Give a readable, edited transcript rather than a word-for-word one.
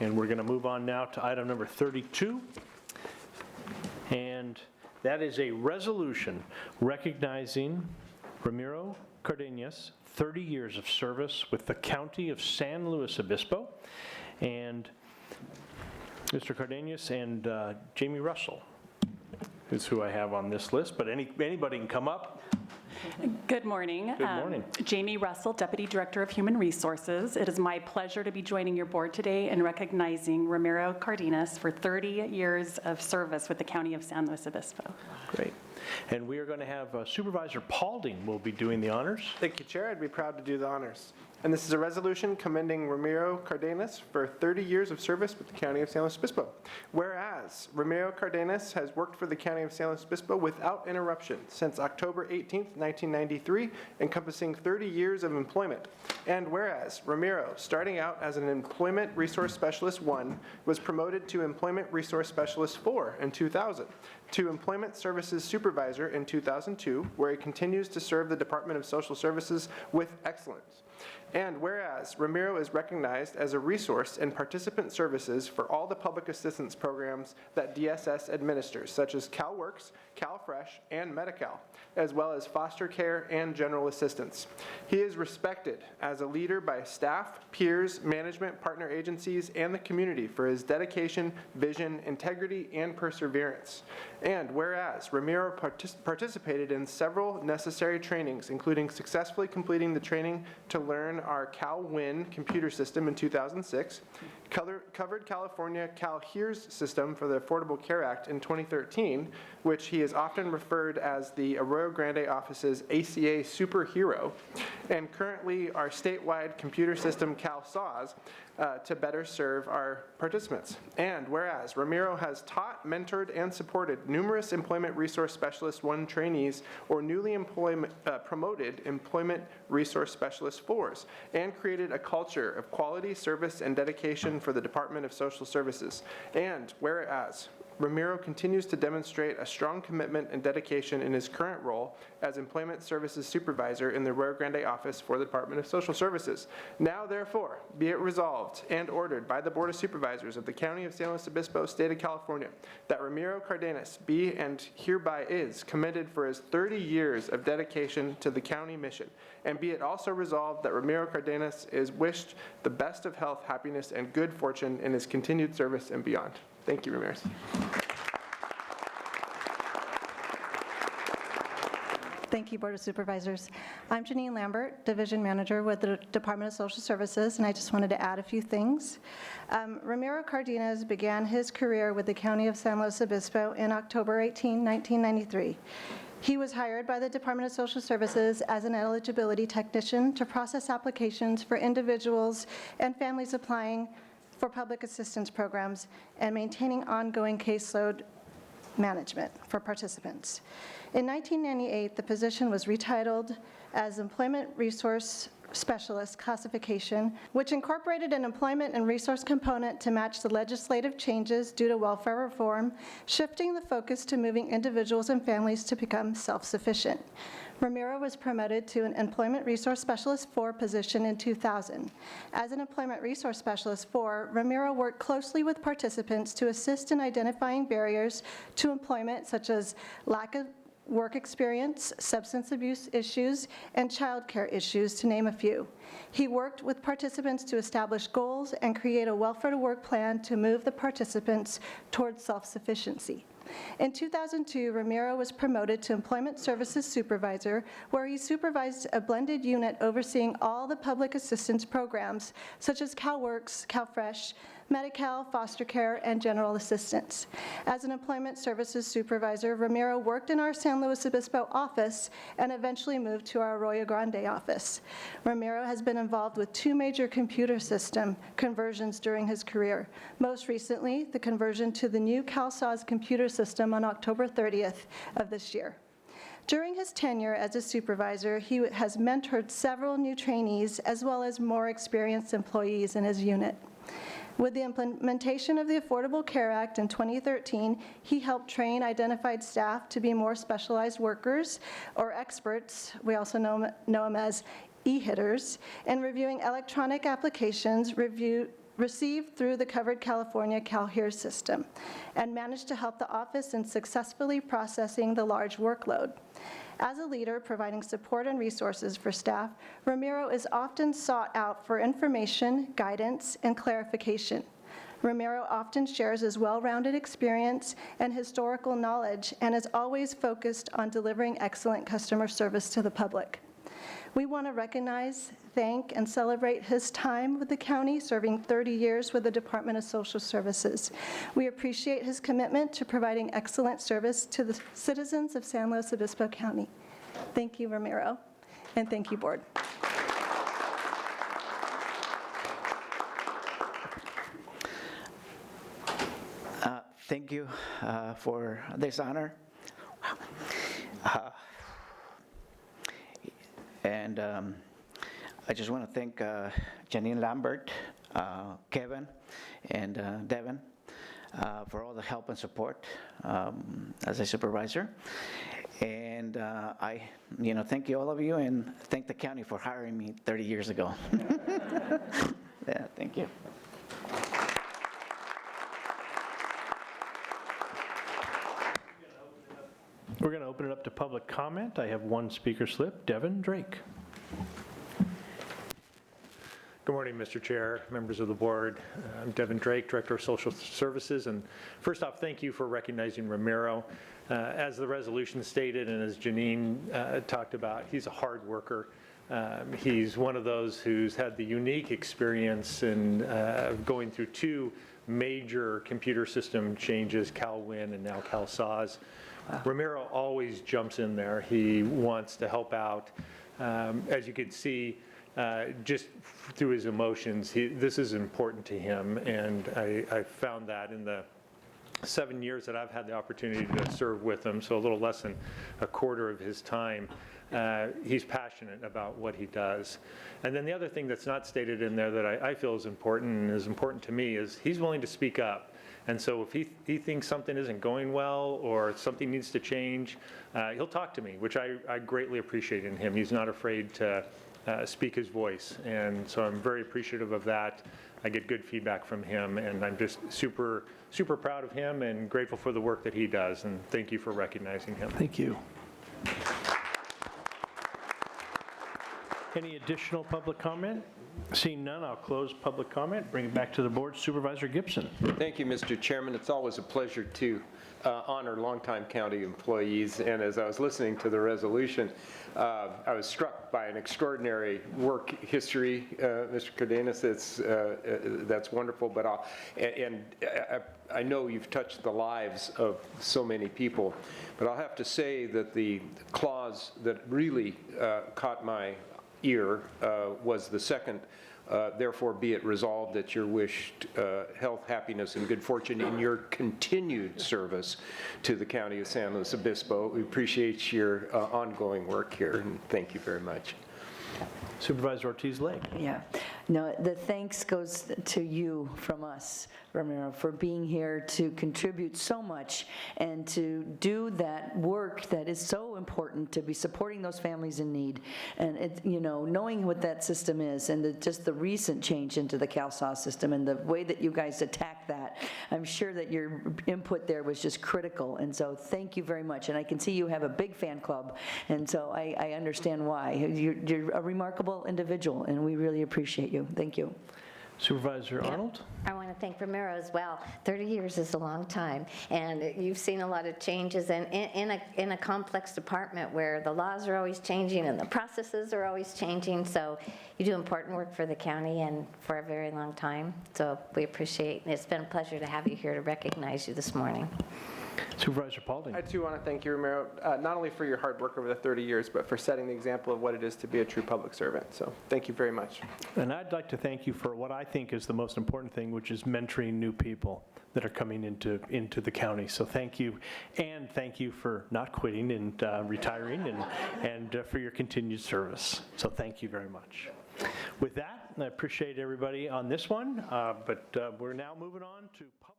And we're going to move on now to item number 32. And that is a resolution recognizing Ramiro Cardenas, 30 years of service with the County of San Luis Obispo, and Mr. Cardenas and Jamie Russell is who I have on this list, but anybody can come up. Good morning. Good morning. Jamie Russell, Deputy Director of Human Resources. It is my pleasure to be joining your board today and recognizing Ramiro Cardenas for 30 years of service with the County of San Luis Obispo. Great. And we are going to have Supervisor Paulding will be doing the honors. Thank you, Chair. I'd be proud to do the honors. And this is a resolution commending Ramiro Cardenas for 30 years of service with the County of San Luis Obispo. Whereas Ramiro Cardenas has worked for the County of San Luis Obispo without interruption since October 18th, 1993, encompassing 30 years of employment. And whereas Ramiro, starting out as an Employment Resource Specialist 1, was promoted to Employment Resource Specialist 4 in 2000, to Employment Services Supervisor in 2002, where he continues to serve the Department of Social Services with excellence. And whereas Ramiro is recognized as a resource in participant services for all the public assistance programs that DSS administers, such as CalWORKs, CalFresh and Medi-CAL, as well as foster care and general assistance. He is respected as a leader by staff, peers, management, partner agencies, and the community for his dedication, vision, integrity, and perseverance. And whereas Ramiro participated in several necessary trainings, including successfully completing the training to learn our CalWin computer system in 2006, covered California CalHERS system for the Affordable Care Act in 2013, which he is often referred as the Arroyo Grande office's ACA superhero, and currently our statewide computer system CalSAWS to better serve our participants. And whereas Ramiro has taught, mentored, and supported numerous Employment Resource Specialist 1 trainees or newly promoted Employment Resource Specialist 4s, and created a culture of quality, service, and dedication for the Department of Social Services. And whereas Ramiro continues to demonstrate a strong commitment and dedication in his current role as Employment Services Supervisor in the Rio Grande office for the Department of Social Services. Now, therefore, be it resolved and ordered by the Board of Supervisors of the County of San Luis Obispo, State of California, that Ramiro Cardenas be and hereby is commended for his 30 years of dedication to the county mission. And be it also resolved that Ramiro Cardenas is wished the best of health, happiness, and good fortune in his continued service and beyond. Thank you, Ramirez. Thank you, Board of Supervisors. I'm Janine Lambert, Division Manager with the Department of Social Services, and I just wanted to add a few things. Ramiro Cardenas began his career with the County of San Luis Obispo in October 18, 1993. He was hired by the Department of Social Services as an eligibility technician to process applications for individuals and families applying for public assistance programs and maintaining ongoing caseload management for participants. In 1998, the position was retitled as Employment Resource Specialist classification, which incorporated an employment and resource component to match the legislative changes due to welfare reform, shifting the focus to moving individuals and families to become self-sufficient. Ramiro was promoted to an Employment Resource Specialist 4 position in 2000. As an Employment Resource Specialist 4, Ramiro worked closely with participants to assist in identifying barriers to employment, such as lack of work experience, substance abuse issues, and child care issues, to name a few. He worked with participants to establish goals and create a welfare-to-work plan to move the participants towards self-sufficiency. In 2002, Ramiro was promoted to Employment Services Supervisor, where he supervised a blended unit overseeing all the public assistance programs, such as CalWORKs, CalFresh, Medi-CAL, foster care, and general assistance. As an Employment Services Supervisor, Ramiro worked in our San Luis Obispo office and eventually moved to our Arroyo Grande office. Ramiro has been involved with 2 major computer system conversions during his career. Most recently, the conversion to the new CalSAWS computer system on October 30th of this year. During his tenure as a supervisor, he has mentored several new trainees as well as more experienced employees in his unit. With the implementation of the Affordable Care Act in 2013, he helped train identified staff to be more specialized workers or experts, we also know them as e-hitters, and reviewing electronic applications, received through the covered California CalHERS system and managed to help the office in successfully processing the large workload. As a leader providing support and resources for staff, Ramiro is often sought out for information, guidance, and clarification. Ramiro often shares his well-rounded experience and historical knowledge and is always focused on delivering excellent customer service to the public. We want to recognize, thank, and celebrate his time with the county, serving 30 years with the Department of Social Services. We appreciate his commitment to providing excellent service to the citizens of San Luis Obispo County. Thank you, Ramiro, and thank you, Board. Thank you for this honor. And I just want to thank Janine Lambert, Kevin, and Devin for all the help and support as a supervisor. And I thank you, all of you, and thank the county for hiring me 30 years ago. Yeah, thank you. We're going to open it up to public comment. I have one speaker slip, Devin Drake. Good morning, Mr. Chair, members of the board. I'm Devin Drake, Director of Social Services. And first off, thank you for recognizing Ramiro. As the resolution stated and as Janine talked about, he's a hard worker. He's one of those who's had the unique experience in going through two major computer system changes, CalWIN and now CalSAWS. Ramiro always jumps in there. He wants to help out. As you can see, just through his emotions, this is important to him, and I found that in the 7 years that I've had the opportunity to serve with him, so a little less than a quarter of his time. He's passionate about what he does. And then the other thing that's not stated in there that I feel is important and is important to me is he's willing to speak up. And so if he thinks something isn't going well or something needs to change, he'll talk to me, which I greatly appreciate in him. He's not afraid to speak his voice. And so I'm very appreciative of that. I get good feedback from him, and I'm just super, super proud of him and grateful for the work that he does. And thank you for recognizing him. Thank you. Any additional public comment? Seeing none, I'll close public comment, bring it back to the board. Supervisor Gibson. Thank you, Mr. Chairman. It's always a pleasure to honor longtime county employees. And as I was listening to the resolution, I was struck by an extraordinary work history, Mr. Cardenas. That's wonderful. But I know you've touched the lives of so many people. But I'll have to say that the clause that really caught my ear was the second, therefore be it resolved that your wished health, happiness, and good fortune in your continued service to the County of San Luis Obispo. We appreciate your ongoing work here, and thank you very much. Supervisor Ortiz-Lake. Yeah. No, the thanks goes to you from us, Ramiro, for being here to contribute so much and to do that work that is so important, to be supporting those families in need. And knowing what that system is and just the recent change into the CalSAW system and the way that you guys attack that, I'm sure that your input there was just critical. And so thank you very much. And I can see you have a big fan club. And so I understand why. You're a remarkable individual, and we really appreciate you. Thank you. Supervisor Arnold? I want to thank Ramiro as well. 30 years is a long time, and you've seen a lot of changes in a complex department where the laws are always changing and the processes are always changing. So you do important work for the county and for a very long time. So we appreciate it. It's been a pleasure to have you here to recognize you this morning. Supervisor Paulding. I too want to thank you, Ramiro, not only for your hard work over the 30 years, but for setting the example of what it is to be a true public servant. So thank you very much. And I'd like to thank you for what I think is the most important thing, which is mentoring new people that are coming into the county. So thank you, and thank you for not quitting and retiring and for your continued service. So thank you very much. With that, I appreciate everybody on this one, but we're now moving on to public